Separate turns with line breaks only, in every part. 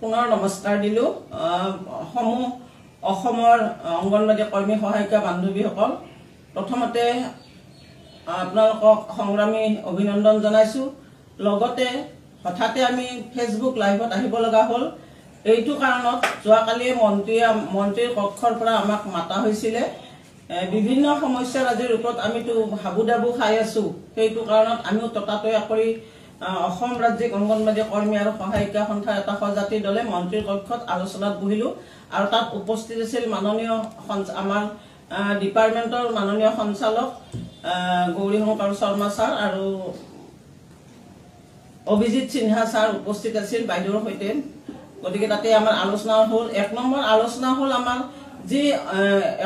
পুনৰ নমস্কাৰ দিলো সমূহ অসমৰ অংগনবাদী কৰ্মী সহায়িকা বান্ধৱীসকল প্ৰথমতে আপোনালোকক সংগ্ৰামী অভিনন্দন জনাইছো লগতে হঠাতে আমি ফেসবুক লাইভত আহিব লগা হল এইটো কাৰণত যোৱাকালি মন্ত্ৰীৰ কক্ষৰ পৰা আমাক মাতা হৈছিল বিভিন্ন সমস্যাৰ আজিৰ ওপৰত আমিতো হাবুদাবু খাই আছো সেইটো কাৰণত আমিও ততাতয়া কৰি অসম ৰাজ্যিক অংগনবাদী কৰ্মী আৰু সহায়িকা সন্থাৰ এটা সজাতি দলে মন্ত্ৰীৰ কক্ষত আলোচনাত বহিলো আৰু তাত উপস্থিত আছিল মাননীয় আমাৰ ডিপাৰ্টমেন্টৰ মাননীয় সঞ্চালক গৌৰী শংকৰ শৰ্মা ছাৰ আৰু অভিজিত সিনহা ছাৰ উপস্থিত আছিল বাইদেউৰ সৈতে গতিকে তাতে আমাৰ আলোচনা হল এক নম্বৰ আলোচনা হল আমাৰ যি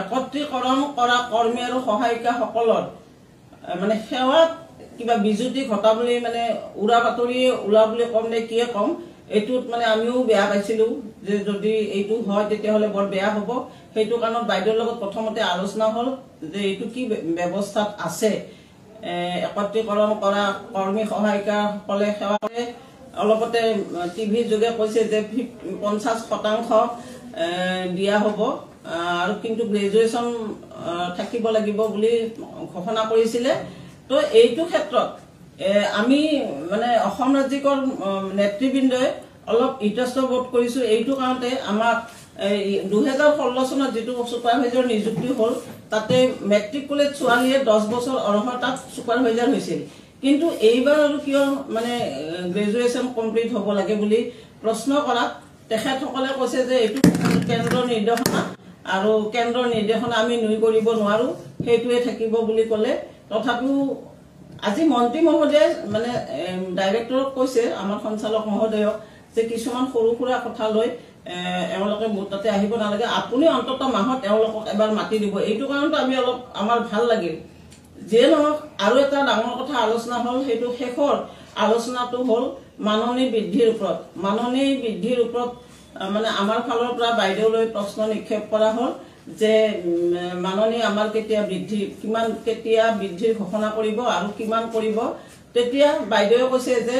একত্ৰীকৰণ কৰা কৰ্মী আৰু সহায়িকা সকলৰ মানে সেৱাত কিবা বিজুতি ঘটা বুলি মানে উৰা বাতৰি উলা বুলি কম নে কিয়ে কম এইটোত মানে আমিও বেয়া পাইছিলো যে যদি এইটো হয় তেতিয়া হলে বৰ বেয়া হ'ব সেইটো কাৰণত বাইদেউৰ লগত প্ৰথমতে আলোচনা হল যে এইটো কি ব্যৱস্থাত আছে একত্ৰীকৰণ কৰা কৰ্মী সহায়িকা সকলে সেৱা কৰে অলপতে টিভি যোগে কৈছে যে 50% দিয়া হ'ব আৰু কিন্তু গ্ৰেজুৱেচন থাকিব লাগিব বুলি ঘোষণা কৰিছিল তো এইটো ক্ষেত্ৰত আমি মানে অসম ৰাজ্যিকৰ নেতৃবৃন্দই অলপ ইতস্ত বোধ কৰিছো এইটো কাৰণতে আমাক 2016 চনত যেটো সুপাৰভাইজাৰ নিযুক্তি হল তাতে মেট্ৰিকুলেট ছোৱালীয়ে 10 বছৰ অৰ্হতাত সুপাৰভাইজাৰ হৈছিল কিন্তু এইবাৰ আৰু কিয় মানে গ্ৰেজুৱেচন কমপ্লিট হ'ব লাগে বুলি প্ৰশ্ন কৰা তেখেতসকলে কৈছে যে এইটো কেন্দ্ৰৰ নিৰ্দেশনা আৰু কেন্দ্ৰৰ নিৰ্দেশনা আমি নুই কৰিব নোৱাৰো হেতুৱে থাকিব বুলি ক'লে তথাপিও আজি মন্ত্ৰী মহোদয় মানে ডাইৰেক্টৰক কৈছে আমাৰ সঞ্চালক মহোদয়ক যে কিছুমান সৰু সুৰা কথা লৈ এওঁলোকে তাতে আহিব নালাগে আপুনি অন্তত মাহত এওঁলোকক এবাৰ মাতি দিব এইটো কাৰণত আমি অলপ আমাৰ ভাল লাগিল যে নহওক আৰু এটা ডাঙৰ কথা আলোচনা হল সেইটো শেষৰ আলোচনাটো হল মাননী বৃদ্ধিৰ ওপৰত মানে আমাৰ ফালৰ পৰা বাইদেউলৈ প্ৰশ্ন নিক্ষেপ কৰা হল যে মাননী আমাৰ কেতিয়া বৃদ্ধিৰ ঘোষণা কৰিব আৰু কিমান কৰিব তেতিয়া বাইদেউয়ে কৈছে যে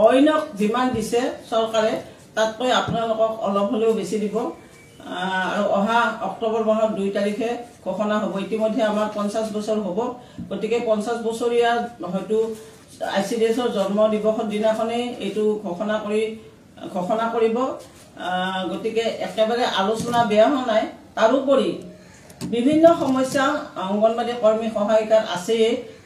অইনক যিমান দিছে চৰকাৰে তাতকৈ আপোনালোকক অলপ হলেও বেছি দিব আৰু অহা অক্টোবৰ মাহৰ 2 তাৰিখে ঘোষণা হ'ব ইতিমধ্যে আমাৰ 50 বছৰ হ'ব গতিকে 50 বছৰীয়া হয়তো আইসিডিএছৰ জন্ম দিৱসৰ দিনাখনে এইটো ঘোষণা কৰিব গতিকে একেবাৰে আলোচনা বেয়া হোৱা নাই তাৰোপৰি বিভিন্ন সমস্যা অংগনবাদী কৰ্মী সহায়িকাৰ আছে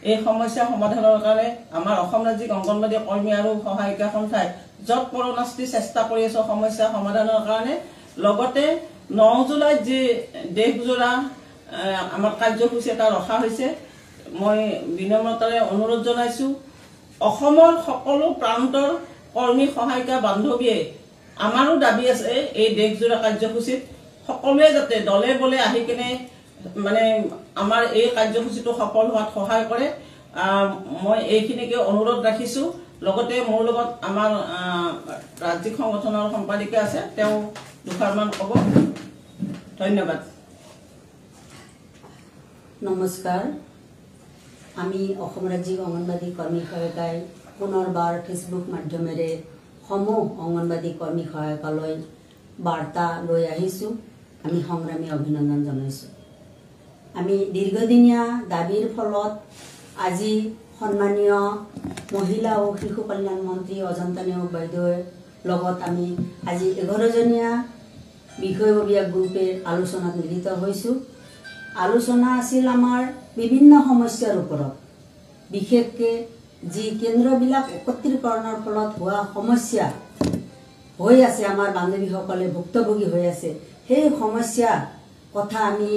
এই সমস্যা সমাধানৰ কাৰণে আমাৰ অসম ৰাজ্যিক অংগনবাদী কৰ্মী আৰু সহায়িকা সন্থাই যত পৰনাস্তি চেষ্টা কৰি আছে সমস্যা সমাধানৰ কাৰণে লগতে 9 জুলাইত যে দেশজোৰা আমাৰ কাৰ্যসূচী এটা ৰখা হৈছে মই বিনম্ৰতাৰে অনুৰোধ জনাইছো অসমৰ সকলো প্ৰান্তৰ কৰ্মী সহায়িকা বান্ধৱীয়ে আমাৰো দাবী আছে এই দেশজোৰা কাৰ্যসূচীত সকলোৱে যাতে দলে বলে আহি কিনে মানে আমাৰ এই কাৰ্যসূচীটো সফল হোৱাত সহায় কৰে মই এইখিনিকে অনুৰোধ ৰাখিছো লগতে মোৰ লগত আমাৰ ৰাজ্যিক সংগঠনৰ সম্পাদিকা আছে তেওঁ দুখাৰমান ক'ব ধন্যবাদ
নমস্কাৰ আমি অসম ৰাজ্যিক অংগনবাদী কৰ্মী সহায়িকাই পুনৰবাৰ ফেসবুক মাধ্যমেৰে সমূহ অংগনবাদী কৰ্মী সহায়িকালৈ বাৰ্তা লৈ আহিছো আমি সংগ্ৰামী অভিনন্দন জনাইছো আমি দীৰ্ঘদিনীয়া দাবীৰ ফলত আজি সন্মানীয় মহিলা আৰু শিশু কল্যাণ মন্ত্ৰী অজন্তা নেওগ বাইদেউৰ লগত আমি আজি 11 জনীয়া বিষয়ববীয়া গ্ৰুপে আলোচনাত মিলিত হৈছো আলোচনা আছিল আমাৰ বিভিন্ন সমস্যাৰ ওপৰত বিশেষকৈ যি কেন্দ্ৰবিলাক একত্ৰীকৰণৰ ফলত হোৱা সমস্যা হৈ আছে আমাৰ বান্ধৱীসকলে ভুক্তভোগী হৈ আছে সেই সমস্যা কথা আমি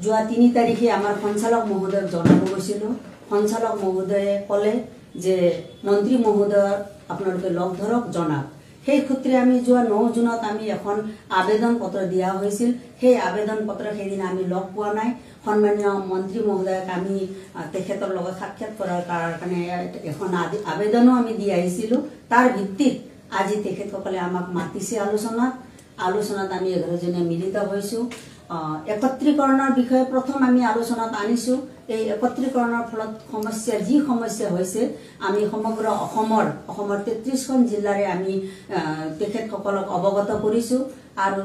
যোৱা 3 তাৰিখে আমাৰ সঞ্চালক মহোদয়ক জনাব গৈছিলো সঞ্চালক মহোদয়ে ক'লে যে মন্ত্ৰী মহোদয় আপোনালোকে লগ ধৰক জনাওক সেই সূত্ৰে আমি যোৱা 9 জুনত আমি এখন আবেদন পত্ৰ দিয়া হৈছিল সেই আবেদন পত্ৰ সেইদিনা আমি লগ পোৱা নাই সন্মানীয় মন্ত্ৰী মহোদয়ক আমি তেখেতৰ লগত সাক্ষাৎ কৰাৰ কাৰণে এখন আবেদনো আমি দি আহিছিলো তাৰ ভিত্তিত আজি তেখেতসকলে আমাক মাতিছে আলোচনাত আমি 11 জনে মিলিত হৈছো একত্ৰীকৰণৰ বিষয়ে প্ৰথম আমি আলোচনাত আনিছো এই একত্ৰীকৰণৰ ফলত যি সমস্যা হৈছে আমি সমগ্ৰ অসমৰ 33খন জিলাৰে আমি তেখেতসকলক অৱগত কৰিছো আৰু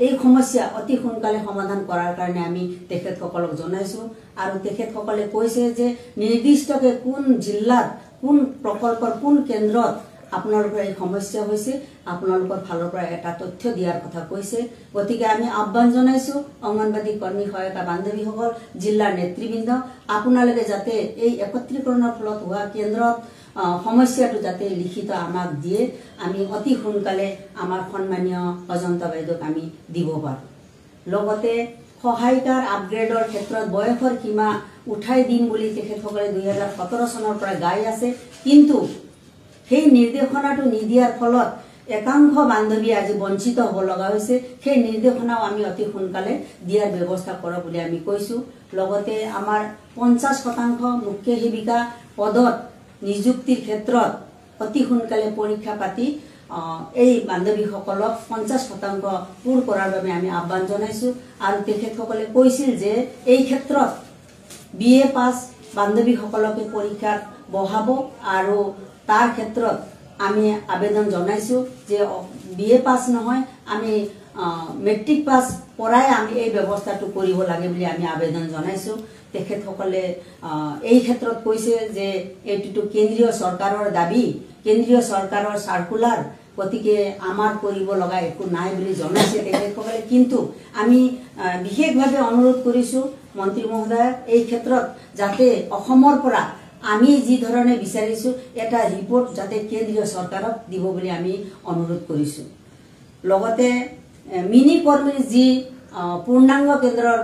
এই সমস্যা অতি সোনকালে সমাধান কৰাৰ কাৰণে আমি তেখেতসকলক জনাইছো আৰু তেখেতসকলে কৈছে যে নিৰ্দিষ্টকে কোন জিলাত কোন প্ৰকল্পৰ কোন কেন্দ্ৰত আপোনালোকৰ এই সমস্যা হৈছে আপোনালোকৰ ফালৰ পৰা এটা তথ্য দিয়াৰ কথা কৈছে গতিকে আমি আহ্বান জনাইছো অংগনবাদী কৰ্মী সহায়িকা বান্ধৱীসকল জিলাৰ নেতৃবৃন্দ আপোনালোকে যাতে এই একত্ৰীকৰণৰ ফলত হোৱা কেন্দ্ৰত সমস্যাটো যাতে লিখিত আমাক দিয়ে আমি অতি সোনকালে আমাৰ সন্মানীয় অজন্তা বাইদেউক আমি দিব পাৰো লগতে সহায়িকাৰ আপগ্ৰেডৰ ক্ষেত্ৰত বয়সৰ সীমা উঠাই দিম বুলি তেখেতসকলে 2017 চনৰ পৰা গাই আছে কিন্তু সেই নিৰ্দেশনাটো নিদিয়াৰ ফলত একাংশ বান্ধৱী আজি বঞ্চিত হ'ব লগা হৈছে সেই নিৰ্দেশনাও আমি অতি সোনকালে দিয়াৰ ব্যৱস্থা কৰক বুলি আমি কৈছো লগতে আমাৰ 50% মুখ্য সেৱিকা পদত নিযুক্তিৰ ক্ষেত্ৰত অতি সোনকালে পৰীক্ষা পাতি এই বান্ধৱীসকলক 50% পূৰ কৰাৰ বাবে আমি আহ্বান জনাইছো আৰু তেখেতসকলে কৈছিল যে এই ক্ষেত্ৰত BA পাছ বান্ধৱীসকলকে পৰীক্ষাত বহাব আৰু তাৰ ক্ষেত্ৰত আমি আবেদন জনাইছো যে BA পাছ নহয় আমি মেট্ৰিক পাছ পৰাই আমি এই ব্যৱস্থাটো কৰিব লাগে বুলি আমি আবেদন জনাইছো তেখেতসকলে এই ক্ষেত্ৰত কৈছে যে এইটো কেন্দ্ৰীয় চৰকাৰৰ দাবী কেন্দ্ৰীয় চৰকাৰৰ সাৰ্কুলাৰ গতিকে আমাৰ কৰিব লগা একো নাই বুলি জনাইছে তেখেতসকলে কিন্তু আমি বিশেষভাৱে অনুৰোধ কৰিছো মন্ত্ৰী মহোদয় এই ক্ষেত্ৰত যাতে অসমৰ পৰা আমি যি ধৰণে বিচাৰিছো এটা ৰিপৰ্ট যাতে কেন্দ্ৰীয় চৰকাৰক দিব বুলি আমি অনুৰোধ কৰিছো লগতে মিনি কৰ্মীৰ যি পূৰ্ণাংগ কেন্দ্ৰৰ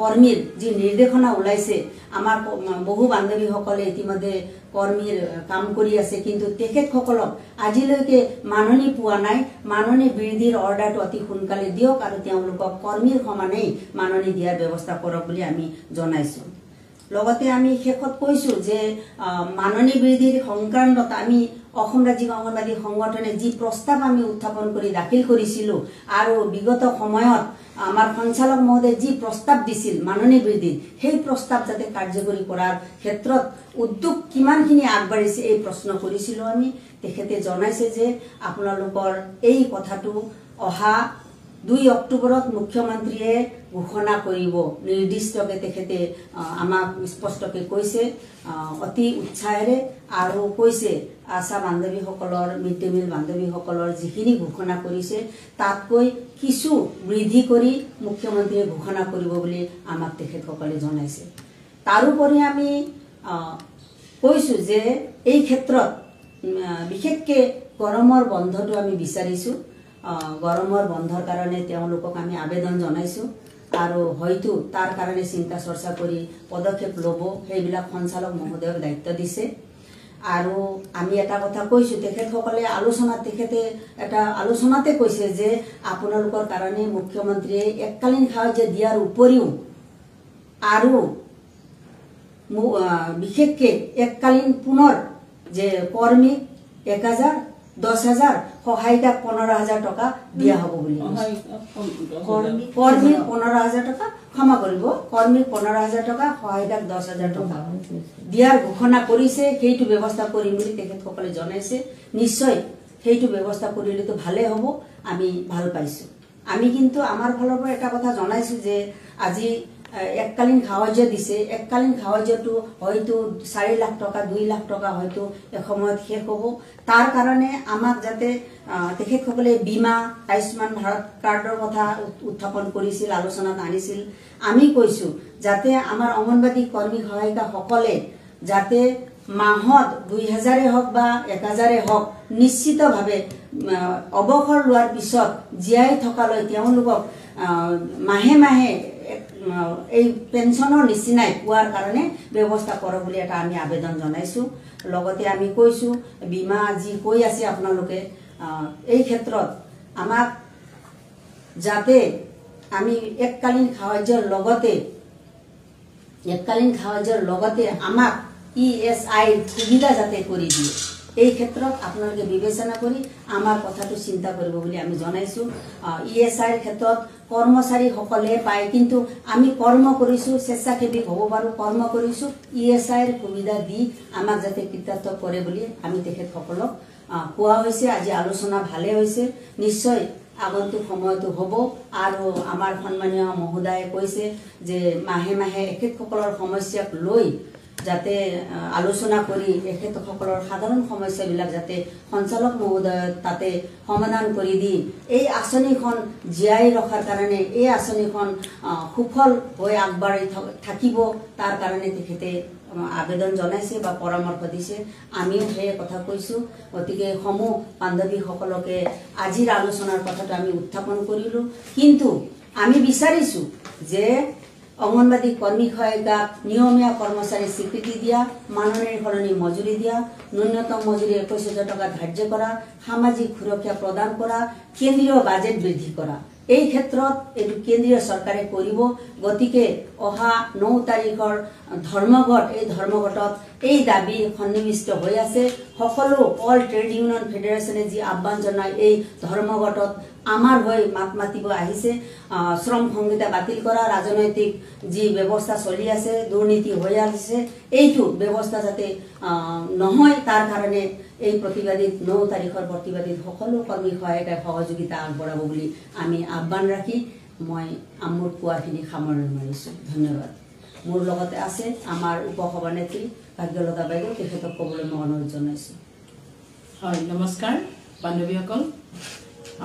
কৰ্মীৰ যি নিৰ্দেশনা ওলাইছে আমাৰ বহু বান্ধৱীসকলে ইতিমধ্যে কৰ্মীৰ কাম কৰি আছে কিন্তু তেখেতসকলক আজিলৈকে মাননি পোৱা নাই মাননি বৃদ্ধিৰ অৰ্ডাৰটো অতি সোনকালে দিয়ক আৰু তেওঁলোকক কৰ্মীৰ সমানেই মাননি দিয়াৰ ব্যৱস্থা কৰক বুলি আমি জনাইছো লগতে আমি শেষত কৈছো যে মাননি বৃদ্ধিৰ সংক্ৰান্তত আমি অসম ৰাজ্যিক অংগনবাদী সংগঠনে যি প্ৰস্তাৱ আমি উত্থাপন কৰি দাখিল কৰিছিলো আৰু বিগত সময়ত আমাৰ সঞ্চালক মহোদয় যি প্ৰস্তাৱ দিছিল মাননি বৃদ্ধিৰ সেই প্ৰস্তাৱ যাতে কাৰ্যকৰী কৰাৰ ক্ষেত্ৰত উদ্যোগ কিমানখিনি আগবাঢ়িছে এই প্ৰশ্ন কৰিছিলো আমি তেখেতে জনাইছে যে আপোনালোকৰ এই কথাটো অহা 2 অক্টোবৰত মুখ্যমন্ত্ৰীয়ে ঘোষণা কৰিব নিৰ্দিষ্টকে তেখেতে আমাক স্পষ্টকে কৈছে অতি উৎসাহেৰে আৰু কৈছে আশা বান্ধৱীসকলৰ মিড ডে মিল বান্ধৱীসকলৰ যিখিনি ঘোষণা কৰিছে তাতকৈ কিছু বৃদ্ধি কৰি মুখ্যমন্ত্ৰীয়ে ঘোষণা কৰিব বুলি আমাক তেখেতসকলে জনাইছে তাৰোপৰি আমি কৈছো যে এই ক্ষেত্ৰত বিশেষকে গৰমৰ বন্ধটো আমি বিচাৰিছো গৰমৰ বন্ধৰ কাৰণে তেওঁলোকক আমি আবেদন জনাইছো আৰু হয়তো তাৰ কাৰণে চিন্তা চৰ্চা কৰি পদক্ষেপ ল'ব সেইবিলাক সঞ্চালক মহোদয়ক দায়িত্ব দিছে আৰু আমি এটা কথা কৈছো তেখেতসকলে আলোচনাতে কৈছে যে আপোনালোকৰ কাৰণে মুখ্যমন্ত্ৰীয়ে এককালীন সাহায্য দিয়াৰ উপৰিও আৰু বিশেষকে এককালীন পুনৰ যে কৰ্মী 1000 10,000 সহায়িকাক 15,000 টকা দিয়া হ'ব বুলি কৰ্মী 15,000 টকা ক্ষমা কৰিব কৰ্মী 15,000 টকা সহায়িকাক 10,000 টকা দিয়াৰ ঘোষণা কৰিছে সেইটো ব্যৱস্থা কৰিম বুলি তেখেতসকলে জনাইছে নিশ্চয় সেইটো ব্যৱস্থা কৰিলেতো ভালে হ'ব আমি ভাল পাইছো আমি কিন্তু আমাৰ ফালৰ পৰা এটা কথা জনাইছো যে আজি এককালীন সাহায্য দিছে এককালীন সাহায্যটো হয়তো 4 লাখ টকা 2 লাখ টকা হয়তো এসময়ত শেষ হ'ব তাৰ কাৰণে আমাক যাতে তেখেতসকলে বীমা আয়ুষ্মান ভাৰত কাৰ্ডৰ কথা উত্থাপন কৰিছিল আলোচনাত আনিছিল আমি কৈছো যাতে আমাৰ অংগনবাদী কৰ্মী সহায়িকা সকলে যাতে মাহত 2000 হওক বা 1000 হওক নিশ্চিতভাৱে অৱসৰ লোৱাৰ পিছত জীয়াই থকালৈ তেওঁলোকক মাহে মাহে এই পেনশনৰ নিচিনাই পোৱাৰ কাৰণে ব্যৱস্থা কৰক বুলি এটা আমি আবেদন জনাইছো লগতে আমি কৈছো বীমা যি কৈ আছে আপোনালোকে এই ক্ষেত্ৰত আমাক যাতে আমি এককালীন সাহায্যৰ লগতে আমাক ESI সুবিধা যাতে কৰি দিয়ে এই ক্ষেত্ৰত আপোনালোকে বিবেচনা কৰি আমাৰ কথাটো চিন্তা কৰিব বুলি আমি জনাইছোঁ। ESIৰ ক্ষেত্ৰত কৰ্মচাৰীসকলে পায়, কিন্তু আমি কৰ্ম কৰিছোঁ, স্বেচ্ছাসেৱী হ'ব পাৰোঁ, কৰ্ম কৰিছোঁ, ESIৰ সুবিধা দি আমাক যাতে কৃতাৰ্থ কৰে বুলি আমি তেখেতসকলক কোৱা হৈছে। আজি আলোচনা ভালে হৈছে, নিশ্চয় আগন্তুক সময়তো হ'ব। আৰু আমাৰ সন্মানীয় মহোদয়ে কৈছে যে মাহে মাহে এখেতসকলৰ সমস্যাক লৈ যাতে আলোচনা কৰি এখেতসকলৰ সাধাৰণ সমস্যাবিলাক যাতে সঞ্চালক মহোদয় তাতে সমাধান কৰি দি এই আঁচনিখন জীয়াই ৰখাৰ কাৰণে, এই আঁচনিখন সুফল হৈ আগবাঢ়ি থাকিব, তাৰ কাৰণে তেখেতে আবেদন জনাইছে বা পৰামৰ্শ দিছে। আমিও সেই কথা কৈছোঁ। গতিকে সমূহ বান্ধৱীসকলকে আজিৰ আলোচনাৰ কথাটো আমি উত্থাপন কৰিলোঁ, কিন্তু আমি বিচাৰিছোঁ যে অংগনবাদী কৰ্মী সহায়িকাক নিয়মীয়া কৰ্মচাৰী স্বীকৃতি দিয়া, মাননিৰ সলনি মজুৰি দিয়া, ন্যূনতম মজুৰি 21,000 টকা ধাৰ্য কৰা, সামাজিক সুৰক্ষা প্ৰদান কৰা, কেন্দ্ৰীয় বাজেট বৃদ্ধি কৰা। এই ক্ষেত্ৰত এইটো কেন্দ্ৰীয় চৰকাৰে কৰিব। গতিকে অহা 9 তাৰিখৰ ধৰ্মঘট, এই ধৰ্মঘটত এই দাবী সন্নিৱিষ্ট হৈ আছে। সকলো অল ট্ৰেড ইউনিয়ন ফেডাৰেশ্যনে যি আহ্বান জনায় এই ধৰ্মঘটত আমাৰ হৈ মাত মাতিব আহিছে। শ্ৰম সংহিতা বাতিল কৰা, ৰাজনৈতিক যি ব্যৱস্থা চলি আছে, দুৰ্নীতি হৈ আছে, এইটো ব্যৱস্থা যাতে নহয়, তাৰ কাৰণে এই প্ৰতিবাদীত 9 তাৰিখৰ প্ৰতিবাদীত সকলো কৰ্মী সহায়িকাই সহযোগিতা আগবঢ়াব বুলি আমি আহ্বান ৰাখি মই মোৰ কোৱাখিনি সামৰণি মাৰিছোঁ। ধন্যবাদ। মোৰ লগতে আছে আমাৰ উপসভানেত্ৰী ভাগ্যলতা বাইদেউ, তেখেতক ক'বলৈ মই অনুৰোধ জনাইছোঁ।
হয়, নমস্কাৰ বান্ধৱীসকল।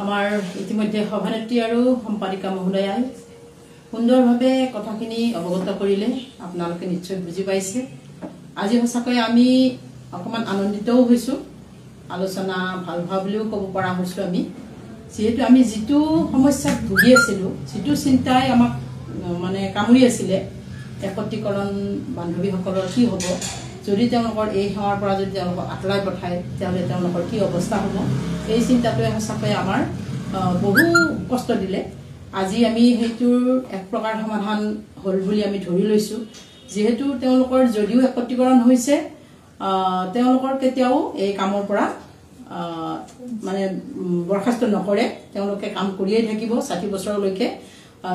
আমাৰ ইতিমধ্যে সভানেত্ৰী আৰু সম্পাদিকা মহোদয়াই সুন্দৰভাৱে কথাখিনি অৱগত কৰিলে, আপোনালোকে নিশ্চয় বুজি পাইছে। আজি সঁচাকৈ আমি অকণমান আনন্দিতও হৈছোঁ, আলোচনা ভাল হোৱা বুলিও ক'ব পৰা হৈছোঁ আমি। যিহেতু আমি যিটো সমস্যাত ভুগি আছিলোঁ, যিটো চিন্তাই আমাক মানে কামুৰি আছিলে, একত্ৰীকৰণ বান্ধৱীসকলৰ কি হ'ব, যদি তেওঁলোকৰ এই সেৱাৰ পৰা যদি তেওঁলোকক আঁতৰাই পঠায় তেতিয়াহ'লে তেওঁলোকৰ কি অৱস্থা হ'ব, এই চিন্তাটোৱে সঁচাকৈ আমাৰ বহু কষ্ট দিলে। আজি আমি সেইটোৰ এক প্ৰকাৰ সমাধান হ'ল বুলি আমি ধৰি লৈছোঁ। যিহেতু তেওঁলোকৰ যদিও একত্ৰীকৰণ হৈছে, তেওঁলোকৰ কেতিয়াও এই কামৰ পৰা মানে বৰখাস্ত নকৰে, তেওঁলোকে কাম কৰিয়েই থাকিব 60 বছৰলৈকে।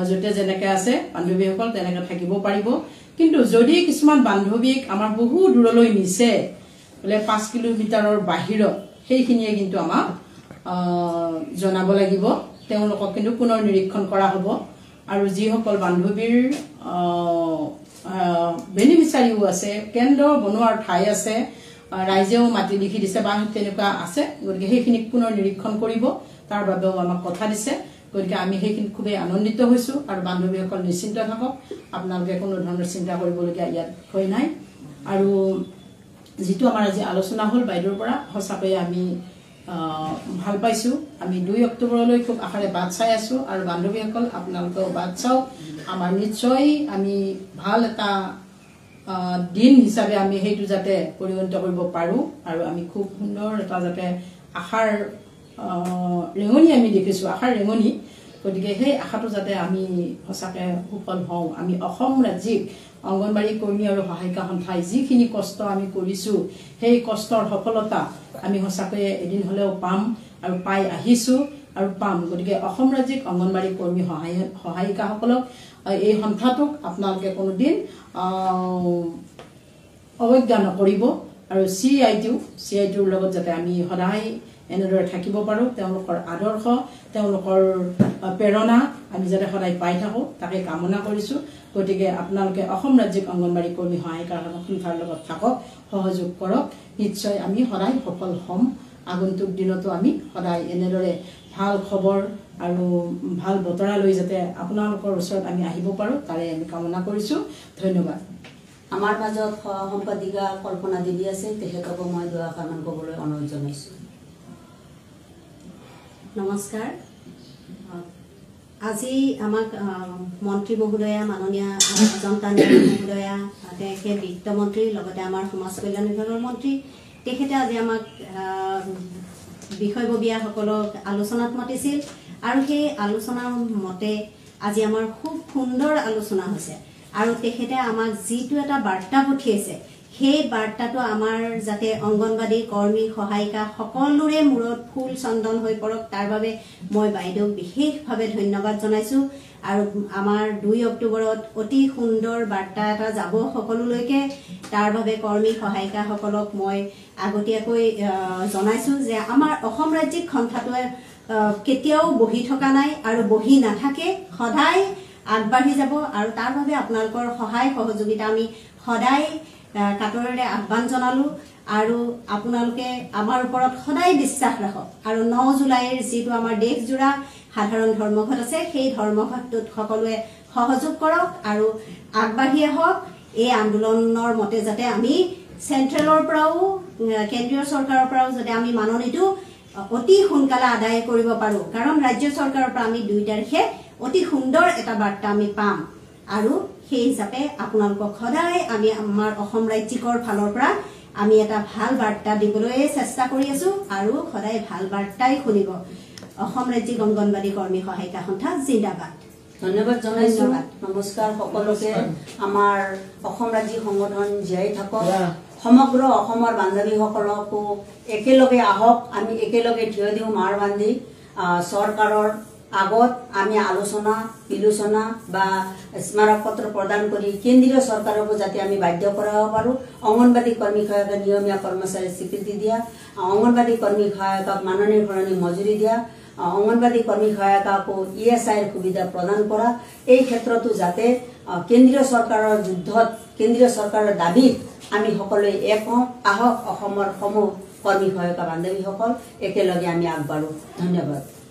য'তে যেনেকৈ আছে বান্ধৱীসকল তেনেকৈ থাকিব পাৰিব। কিন্তু যদি কিছুমান বান্ধৱীক আমাৰ বহু দূৰলৈ নিছে, বোলে 5 কিলোমিটাৰৰ বাহিৰত, সেইখিনিয়ে কিন্তু আমাক জনাব লাগিব। তেওঁলোকক কিন্তু পুনৰ নিৰীক্ষণ কৰা হ'ব। আৰু যিসকল বান্ধৱীৰ বেনিফিচাৰীও আছে, কেন্দ্ৰ বনোৱাৰ ঠাই আছে, ৰাইজেও মাটি লিখি দিছে বা তেনেকুৱা আছে, গতিকে সেইখিনিক পুনৰ নিৰীক্ষণ কৰিব, তাৰ বাবেও আমাক কথা দিছে। গতিকে আমি সেইখিনিত খুবেই আনন্দিত হৈছোঁ। আৰু বান্ধৱীসকল নিশ্চিন্ত থাকক, আপোনালোকে কোনো ধৰণৰ চিন্তা কৰিবলগীয়া ইয়াত বিষয় নাই। আৰু যিটো আমাৰ আজি আলোচনা হ'ল বাইদেউৰ পৰা, সঁচাকৈয়ে আমি ভাল পাইছোঁ। আমি 2 অক্টোবৰলৈ খুব আশাৰে বাট চাই আছোঁ। আৰু বান্ধৱীসকল আপোনালোকেও বাট চাওক। আমাৰ নিশ্চয় আমি ভাল এটা দিন হিচাপে আমি সেইটো যাতে পৰিগণিত কৰিব পাৰোঁ, আৰু আমি খুব সুন্দৰ এটা যাতে আশাৰ ৰেঙনি আমি দেখিছোঁ, আশাৰ ৰেঙনি। গতিকে সেই আশাটো যাতে আমি সঁচাকৈ সফল হওঁ। আমি অসম ৰাজ্যিক অংগনবাড়ী কৰ্মী আৰু সহায়িকা সন্থাই যিখিনি কষ্ট আমি কৰিছোঁ, সেই কষ্টৰ সফলতা আমি সঁচাকৈয়ে এদিন হ'লেও পাম, আৰু পাই আহিছোঁ আৰু পাম। গতিকে অসম ৰাজ্যিক অংগনবাড়ী কৰ্মী সহায়িকাসকলক, এই সন্থাটোক আপোনালোকে কোনোদিন অৱজ্ঞা নকৰিব। আৰু CITৰ লগত যাতে আমি সদায় এনেদৰে থাকিব পাৰোঁ, তেওঁলোকৰ আদৰ্শ, তেওঁলোকৰ প্ৰেৰণা আমি যাতে সদায় পাই থাকোঁ, তাকে কামনা কৰিছোঁ। গতিকে আপোনালোকে অসম ৰাজ্যিক অংগনবাড়ী কৰ্মী সহায়িকা সন্থাৰ লগত থাকক, সহযোগ কৰক, নিশ্চয় আমি সদায় সফল হ'ম। আগন্তুক দিনতো আমি সদায় এনেদৰে ভাল খবৰ আৰু ভাল বতৰা লৈ যাতে আপোনালোকৰ ওচৰত আমি আহিব পাৰোঁ, তাৰে আমি কামনা কৰিছোঁ। ধন্যবাদ।
আমাৰ মাজত সম্পাদিকা কল্পনা দেৱী আছে, তেখেতকো মই দুআষাৰমান ক'বলৈ অনুৰোধ জনাইছোঁ।
নমস্কাৰ। আজি আমাক মন্ত্ৰী মহোদয়া, মাননীয় জনতা ন্যায় মহোদয়া, তেখেতে বিত্তমন্ত্ৰী, লগতে আমাৰ সমাজ কল্যাণ বিভাগৰ মন্ত্ৰী, তেখেতে আজি আমাক বিষয়ববীয়াসকলক আলোচনাত মাতিছিল। আৰু সেই আলোচনাৰ মতে আজি আমাৰ খুব সুন্দৰ আলোচনা হৈছে। আৰু তেখেতে আমাক যিটো এটা বাৰ্তা পঠিয়াইছে, সেই বাৰ্তাটো আমাৰ যাতে অংগনবাদী কৰ্মী সহায়িকা সকলোৰে মূৰত ফুল চন্দন হৈ পৰক তাৰ বাবে মই বাইদেউক বিশেষভাৱে ধন্যবাদ জনাইছো। আৰু আমাৰ 2 অক্টোবৰত অতি সুন্দৰ বাৰ্তা এটা যাব সকলোলৈকে, তাৰ বাবে কৰ্মী সহায়িকাসকলক মই আগতীয়াকৈ জনাইছো যে আমাৰ অসম ৰাজ্যিক সন্থাটোৱে কেতিয়াও বহি থকা নাই আৰু বহি নাথাকে, সদায় আগবাঢ়ি যাব। আৰু তাৰ বাবে আপোনালোকৰ সহায় সহযোগিতা আমি সদায় কাটৰেৰে আহ্বান জনালো। আৰু আপোনালোকে আমাৰ ওপৰত সদায় বিশ্বাস ৰাখক। আৰু 9 জুলাইৰ যিটো আমাৰ দেশজোৰা সাধাৰণ ধৰ্মঘট আছে, সেই ধৰ্মঘটটোত সকলোৱে সহযোগ কৰক আৰু আগবাঢ়ি আহক। এই আন্দোলনৰ মতে যাতে আমি চেন্ট্ৰেলৰ পৰাও কেন্দ্ৰীয় চৰকাৰৰ পৰাও যাতে আমি মাননীটো অতি সোনকালে আদায় কৰিব পাৰো, কাৰণ ৰাজ্য চৰকাৰৰ পৰা আমি 2 তাৰিখে অতি সুন্দৰ এটা বাৰ্তা আমি পাম। আৰু সেই হিচাপে আপোনালোকক সদায় আমি আমাৰ অসম ৰাজ্যিকৰ ফালৰ পৰা আমি এটা ভাল বাৰ্তা দিবলৈ চেষ্টা কৰি আছো আৰু সদায় ভাল বাৰ্তাই শুনিব। অসম ৰাজ্যিক অংগনবাদী কৰ্মী সহায়িকা সন্থা জিন্দাবাদ।
ধন্যবাদ জনাইছো। নমস্কাৰ সকলোকে। আমাৰ অসম ৰাজ্যিক সংগঠন জীয়াই থাকক। সমগ্ৰ অসমৰ বান্ধৱীসকলকো একেলগে আহক, আমি একেলগে থিয় দিওঁ মাৰ বান্ধি চৰকাৰৰ আগত আমি আলোচনা বিলোচনা বা স্মাৰক পত্ৰ প্ৰদান কৰি কেন্দ্ৰীয় চৰকাৰকো যাতে আমি বাধ্য কৰাব পাৰোঁ। অংগনবাদী কৰ্মী সহায়কক নিয়মীয়া কৰ্মচাৰী স্বীকৃতি দিয়া, অংগনবাদী কৰ্মী সহায়কক মাননীৰ সলনি মজুৰি দিয়া, অংগনবাদী কৰ্মী সহায়ককো ESIৰ সুবিধা প্ৰদান কৰা। এই ক্ষেত্ৰতো যাতে কেন্দ্ৰীয় চৰকাৰৰ যুদ্ধত কেন্দ্ৰীয় চৰকাৰৰ দাবীত আমি সকলোৱে এক হওঁ। আহক অসমৰ সমূহ কৰ্মী সহায়ক বান্ধৱীসকল একেলগে আমি আগবাঢ়ো। ধন্যবাদ।